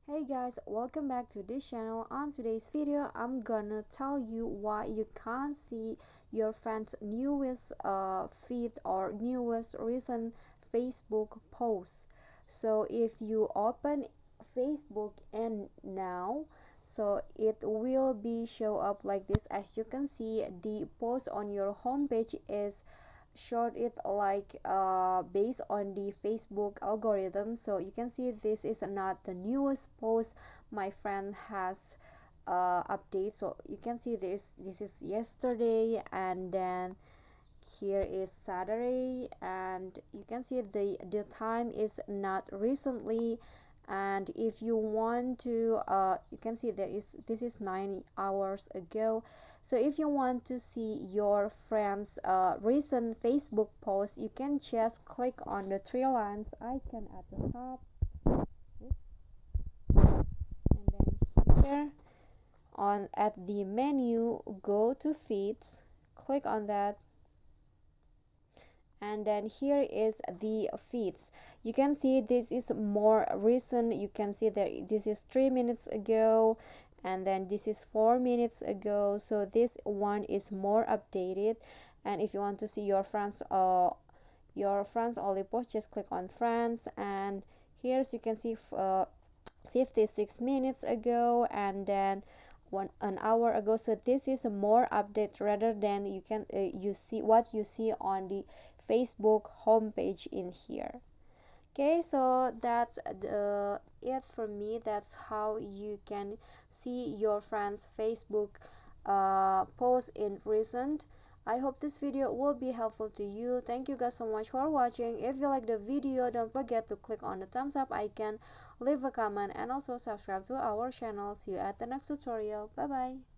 Hey guys, welcome back to this channel. On today's video, I'm gonna tell you why you can't see your friend's newest feed or newest recent Facebook post. So if you open Facebook and now, so it will be show up like this. As you can see, the post on your homepage is short it like based on the Facebook algorithm. So you can see this is not the newest post my friend has update. So you can see this is yesterday, and then here is Saturday, and you can see the time is not recently. And if you want to you can see this is 9 hours ago. So if you want to see your friends recent Facebook post, you can just click on the three lines icon at the top. Oops. And then here on at the menu, go to feeds, click on that, and then here is the feeds. You can see this is more recent. You can see that this is 3 minutes ago, and then this is 4 minutes ago. So this one is more updated. And if you want to see your friends only post, just click on friends, and here you can see 56 minutes ago, and then an hour ago. So this is more update rather than you can you see what you see on the Facebook homepage in here. Okay, so that's it for me. That's how you can see your friends Facebook post in recent. I hope this video will be helpful to you. Thank you guys so much for watching. If you like the video, don't forget to click on the thumbs up icon, leave a comment, and also subscribe to our channel. See you at the next tutorial. Bye bye.